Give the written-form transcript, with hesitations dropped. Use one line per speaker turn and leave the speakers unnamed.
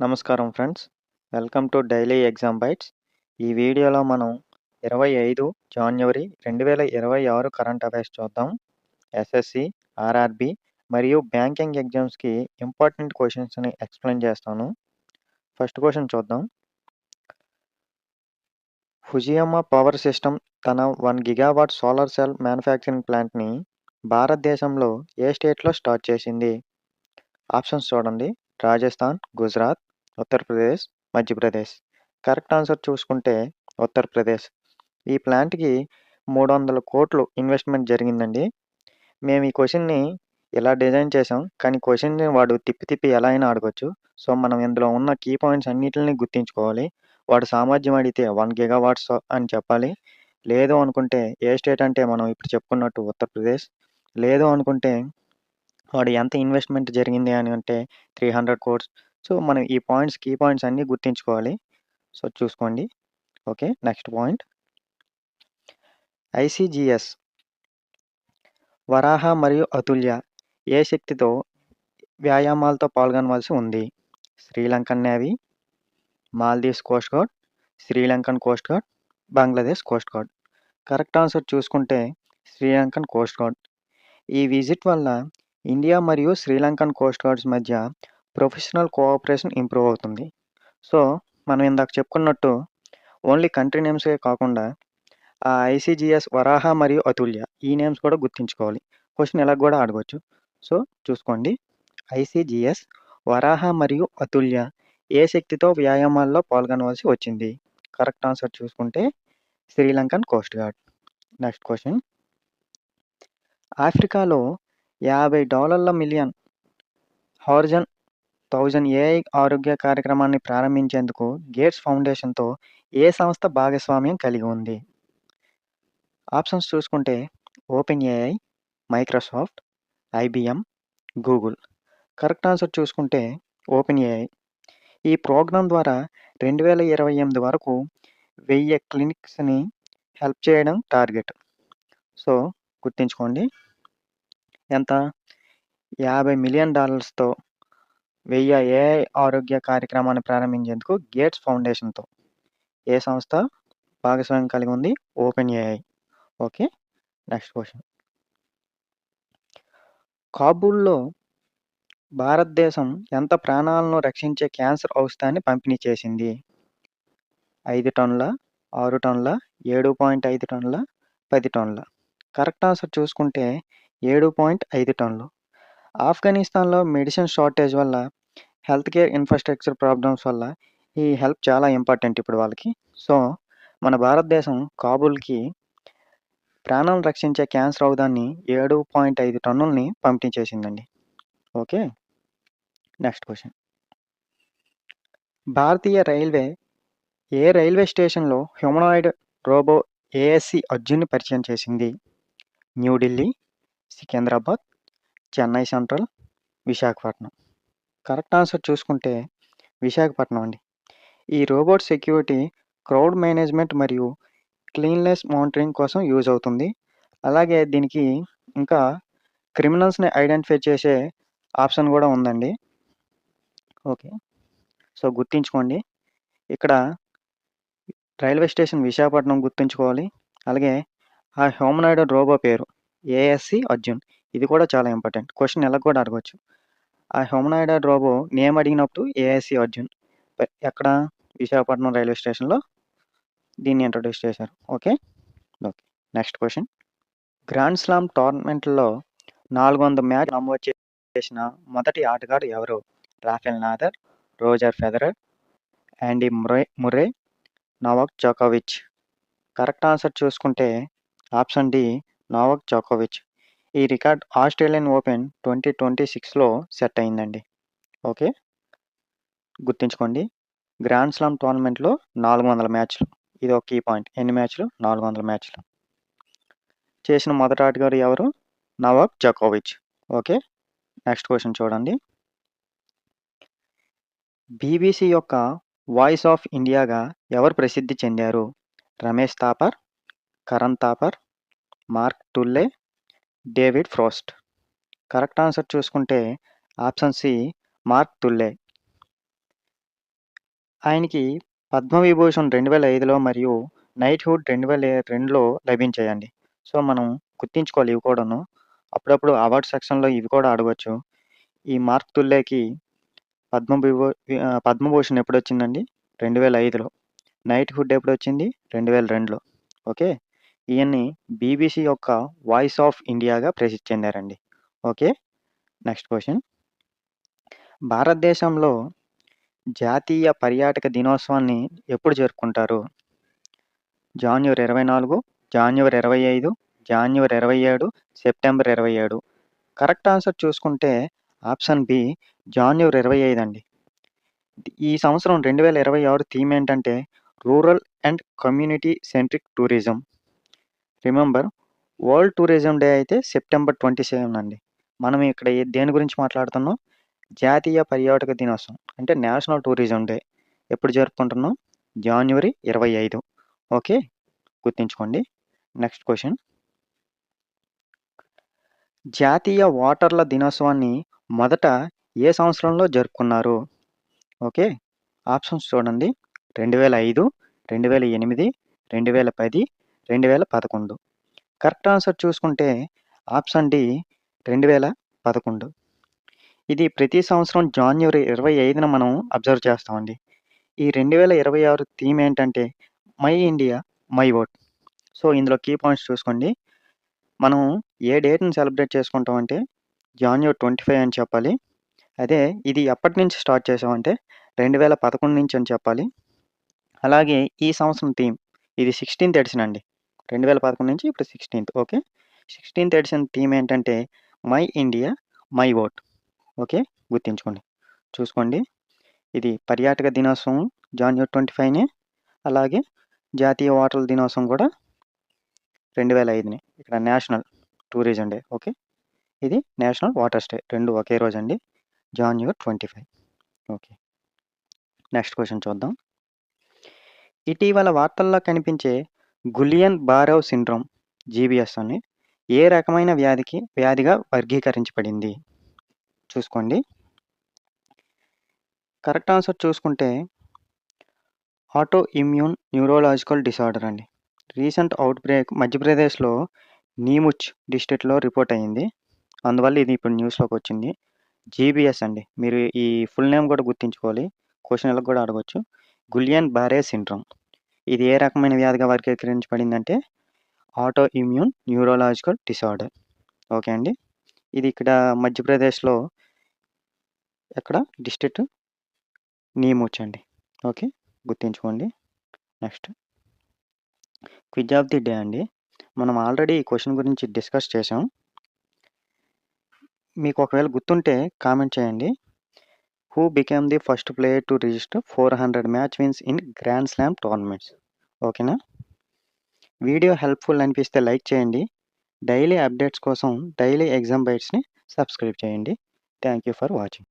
నమస్కారం friends. Welcome to Daily Exam Bytes. ఈ వీడియోలో మనం 25 జాన్యువరి 2026 కరెంట్ అఫైర్స్ చూద్దాం. ఎస్ఎస్సి, ఆర్ఆర్బి మరియు బ్యాంకింగ్ ఎగ్జామ్స్‌కి ఇంపార్టెంట్ క్వెషన్స్‌ని ఎక్స్‌ప్లెయిన్ చేస్తాను. ఫస్ట్ క్వెషన్ చూద్దాం. ఫుజియామా పవర్ సిస్టమ్ తన 1 గిగావాట్ సోలార్ సెల్ మ్యానుఫ్యాక్చరింగ్ ప్లాంట్‌ని భారతదేశంలో ఏ స్టేట్‌లో స్టార్ట్ చేసింది? ఆప్షన్స్ చూడండి. రాజస్థాన్, గుజరాత్, ఉత్తరప్రదేశ్, మధ్యప్రదేశ్. కరెక్ట్ ఆన్సర్ చూసుకుంటే ఉత్తరప్రదేశ్. ఈ ప్లాంట్‌కి 300 కోట్లు ఇన్వెస్ట్‌మెంట్ జరిగిందండి. మేము ఈ క్వెషన్‌ని ఇలా డిజైన్ చేసాం. కానీ క్వెషన్‌ని వాడు తిప్పి తిప్పి ఎలా అయినా అడగొచ్చు. సో, మనం ఇందులో ఉన్న కీ పాయింట్స్ అన్నిటిని గుర్తుంచుకోవాలి. వాడు సామర్థ్యం అడిగితే 1 గిగావాట్స్ అని చెప్పాలి. లేదు అనుకుంటే ఏ స్టేట్ అంటే మనం ఇప్పుడు చెప్పుకున్నట్టు ఉత్తరప్రదేశ్. లేదు అనుకుంటే వాడు ఎంత ఇన్వెస్ట్‌మెంట్ జరిగింది అని అంటే 300 కోర్స్. సో, మనం ఈ కీ పాయింట్స్ అన్నీ గుర్తుంచుకోవాలి. సో, చూసుకోండి. ఓకే. Next point. ఐసీజీఎస్ వరాహ మరియు అతుల్య ఏ శక్తితో వ్యాయామాలతో పాల్గొనవలసి ఉంది? Sri Lankan navy, Maldives coast guard, Sri Lankan coast guard, Bangladesh coast guard. Correct answer చూసుకుంటే శ్రీలంకన్ కోస్ట్ గార్డ్. ఈ విజిట్ వల్ల ఇండియా మరియు శ్రీలంకన్ కోస్ట్ గార్డ్స్ మధ్య ప్రొఫెషనల్ కోఆపరేషన్ ఇంప్రూవ్ అవుతుంది. సో, మనం ఇందాక చెప్పుకున్నట్టు ఓన్లీ కంట్రీ నేమ్సే కాకుండా ఆ ఐసీజీఎస్ వరాహ మరియు అతుల్య ఈ నేమ్స్ కూడా గుర్తుంచుకోవాలి. క్వెషన్ ఇలా కూడా అడగొచ్చు. సో, చూసుకోండి. ఐసీజీఎస్ వరాహ మరియు అతుల్య ఏ శక్తితో వ్యాయామాల్లో పాల్గొనవలసి వచ్చింది? కరెక్ట్ ఆన్సర్ చూసుకుంటే Sri Lankan coast guard. Next question. ఆఫ్రికాలో $50 మిలియన్ హారిజన్ 1000 ఏఐ ఆరోగ్య కార్యక్రమాన్ని ప్రారంభించేందుకు గేట్స్ ఫౌండేషన్‌తో ఏ సంస్థ భాగస్వామ్యం కలిగి ఉంది? ఆప్షన్స్ చూసుకుంటే open AI, Microsoft, IBM, Google. Correct answer చూసుకుంటే ఓపెన్ ఏఐ. ఈ ప్రోగ్రాం ద్వారా 2028 వరకు 1000 క్లినిక్స్‌ని హెల్ప్ చేయడం టార్గెట్. సో, గుర్తుంచుకోండి. ఎంత? $50 మిలియన్ 1000 ఏఐ ఆరోగ్య కార్యక్రమాన్ని ప్రారంభించేందుకు గేట్స్ ఫౌండేషన్‌తో ఏ సంస్థ భాగస్వామ్యం కలిగి ఉంది? Open AI. Okay. Next question. కాబూల్‌లో భారతదేశం ఎంత ప్రాణాలను రక్షించే క్యాన్సర్ ఔషధాన్ని పంపిణీ చేసింది? 5 టన్నుల, 6 టన్నుల, 7.5 టన్నుల, 10 టన్నుల. కరెక్ట్ ఆన్సర్ చూసుకుంటే 7.5 టన్నులు. ఆఫ్ఘనిస్తాన్‌లో మెడిసిన్ షార్టేజ్ వల్ల, హెల్త్ కేర్ ఇన్‌ఫ్రాస్ట్రక్చర్ ప్రాబ్లమ్స్ వల్ల ఈ హెల్ప్ చాలా ఇంపార్టెంట్ ఇప్పుడు వాళ్ళకి. సో, మన భారతదేశం కాబూల్‌కి ప్రాణాలను రక్షించే క్యాన్సర్ ఔషధాన్ని 7.5 టన్నుల్ని పంపిణీ చేసిందండి. ఓకే. Next question. భారతీయ రైల్వే ఏ రైల్వే స్టేషన్‌లో హ్యూమనాయిడ్ రోబో ఏఎస్‌సి అర్జున్‌ని పరిచయం చేసింది? New Delhi, Secunderabad, Chennai central, Visakhapatnam. Correct answer చూసుకుంటే విశాఖపట్నం అండి. ఈ రోబోట్ సెక్యూరిటీ, క్రౌడ్ మేనేజ్మెంట్ మరియు క్లీన్‌నెస్ మానిటరింగ్ కోసం యూజ్ అవుతుంది. అలాగే దీనికి ఇంకా క్రిమినల్స్‌ని ఐడెంటిఫై చేసే ఆప్షన్ కూడా ఉందండి. ఓకే. సో, గుర్తుంచుకోండి. ఇక్కడ రైల్వే స్టేషన్ విశాఖపట్నం గుర్తుంచుకోవాలి. అలాగే ఆ హ్యూమనాయిడ్ రోబో పేరు ఏఎస్‌సి అర్జున్. ఇది కూడా చాలా ఇంపార్టెంట్. క్వెషన్ ఇలా కూడా అడగొచ్చు. ఆ హ్యూమనాయిడ్ రోబో నేమ్ అడిగినప్పుడు ఏఎస్‌సి అర్జున్. ఎక్కడ? విశాఖపట్నం రైల్వే స్టేషన్‌లో దీన్ని ఇంట్రొడ్యూస్ చేశారు. Okay. Okay. Next question. Grand slam టోర్నమెంట్‌లో 400 మ్యాచ్లు నమోదు చేసిన మొదటి ఆటగాడు ఎవరు? Rafael Nadal, Roger Federer, Andy Murray, Novak జోకోవిచ్. కరెక్ట్ ఆన్సర్ చూసుకుంటే ఆప్షన్ డి నోవాక్ జోకోవిచ్. ఈ రికార్డ్ ఆస్ట్రేలియన్ ఓపెన్ 2026లో సెట్ అయిందండి. ఓకే. గుర్తుంచుకోండి. గ్రాండ్ స్లామ్ టోర్నమెంట్‌లో 400 మ్యాచ్లు. ఇది ఒక కీ పాయింట్. ఎన్ని మ్యాచ్లు? 400 మ్యాచ్లు. చేసిన మొదటి ఆటగాడు ఎవరు? నోవాక్ జోకోవిచ్. ఓకే. నెక్స్ట్ క్వెషన్ చూడండి. బీబీసీ యొక్క వాయిస్ ఆఫ్ ఇండియాగా ఎవరు ప్రసిద్ధి చెందారు? Ramesh Thapar, Karan Thapar, Mark Tully, David Frost. Correct answer చూసుకుంటే ఆప్షన్ సి మార్క్ టుల్లే. ఆయనకి పద్మవిభూషణ్ 2005లో మరియు నైట్‌హుడ్ 2002లో లభించాయండి. సో, మనం గుర్తుంచుకోవాలి ఇవి కూడాను. అప్పుడప్పుడు అవార్డ్ సెక్షన్‌లో ఇవి కూడా అడగొచ్చు. ఈ మార్క్ తుల్లేకి పద్మభూషణ్ ఎప్పుడొచ్చిందండి? 2005లో. నైట్‌హుడ్ ఎప్పుడొచ్చింది? 2002లో. ఓకే. ఈయన్ని బీబీసీ యొక్క వాయిస్ ఆఫ్ ఇండియాగా ప్రసిద్ధి చెందారండి. ఓకే. Next question. భారతదేశంలో జాతీయ పర్యాటక దినోత్సవాన్ని ఎప్పుడు జరుపుకుంటారు? January 24, January 25, January 27, September 27. Correct answer చూసుకుంటే ఆప్షన్ బి జాన్యువరి 25 అండి. ఈ సంవత్సరం 2026 థీమ్ ఏంటంటే rural and community centric tourism. Remember world tourism day అయితే సెప్టెంబర్ 27 అండి. మనం ఇక్కడ దేని గురించి మాట్లాడుతున్నాం? జాతీయ పర్యాటక దినోత్సవం అంటే నేషనల్ టూరిజం డే ఎప్పుడు జరుపుకుంటున్నాం? జాన్యువరి 25. ఓకే. గుర్తుంచుకోండి. Next question. జాతీయ ఓటర్ల దినోత్సవాన్ని మొదట ఏ సంవత్సరంలో జరుపుకున్నారు? ఓకే. ఆప్షన్స్ చూడండి. 2005, 2008, 2010, 2011. కరెక్ట్ ఆన్సర్ చూసుకుంటే ఆప్షన్ డి 2011. ఇది ప్రతి సంవత్సరం జాన్యువరి 25న మనం అబ్జర్వ్ చేస్తామండి. ఈ 2026 థీమ్ ఏంటంటే my India, my vote. So, ఇందులో కీ పాయింట్స్ చూసుకోండి. మనం ఏ డేట్‌ని సెలబ్రేట్ చేసుకుంటామంటే జాన్యువరి 25 అని చెప్పాలి. అదే ఇది ఎప్పటి నుంచి స్టార్ట్ చేసామంటే 2011 నుంచి అని చెప్పాలి. అలాగే ఈ సంవత్సరం థీమ్ ఇది 16థ్ ఎడిషన్ అండి. 2011 నుంచి ఇప్పుడు 16థ్. ఓకే. 16థ్ ఎడిషన్ థీమ్ ఏంటంటే my India, my vote. Okay. గుర్తుంచుకోండి. చూసుకోండి. ఇది పర్యాటక దినోత్సవం జాన్యువరి 25నే. అలాగే జాతీయ ఓటర్ల దినోత్సవం కూడా 2005నే. ఇక్కడ నేషనల్ టూరిజం డే. ఓకే. ఇది నేషనల్ వాటర్స్ డే. 2 ఒకే రోజండి. జాన్యువరి 25. ఓకే. నెక్స్ట్ క్వెషన్ చూద్దాం. ఇటీవల వార్తల్లో కనిపించే గులియన్ బారెవ్ సిండ్రోమ్ జీబీఎస్ అని ఏ రకమైన వ్యాధిగా వర్గీకరించబడింది? చూసుకోండి. కరెక్ట్ ఆన్సర్ చూసుకుంటే ఆటో ఇమ్యూన్ న్యూరోలాజికల్ డిసార్డర్ అండి. రీసెంట్ అవుట్‌బ్రేక్ మధ్యప్రదేశ్‌లో నీముచ్ డిస్ట్రిక్ట్‌లో రిపోర్ట్ అయింది. అందువల్ల ఇది ఇప్పుడు న్యూస్‌లోకి వచ్చింది. జీబీఎస్ అండి. మీరు ఈ ఫుల్ నేమ్ కూడా గుర్తుంచుకోవాలి. క్వెషన్‌లకు కూడా అడగొచ్చు. Guillain Barre syndrome. ఇది ఏ రకమైన వ్యాధిగా వర్గీకరించబడిందంటే auto immune neurological disorder. Okay అండి. ఇది ఇక్కడ మధ్యప్రదేశ్‌లో ఎక్కడ డిస్ట్రిక్ట్ నీముచ్ అండి. ఓకే. గుర్తుంచుకోండి. Next quiz of the day అండి. మనం ఆల్రెడీ ఈ క్వెషన్ గురించి డిస్కస్ చేసాం. మీకు ఒకవేళ గుర్తుంటే కామెంట్ చేయండి. Who became the first player to register 400 match wins in grand slam tournaments? ఓకేనా? వీడియో హెల్ప్‌ఫుల్ అనిపిస్తే లైక్ చేయండి. డైలీ అప్డేట్స్ కోసం డైలీ ఎగ్జామ్ బైట్స్‌ని సబ్స్క్రైబ్ చేయండి. Thank you for watching.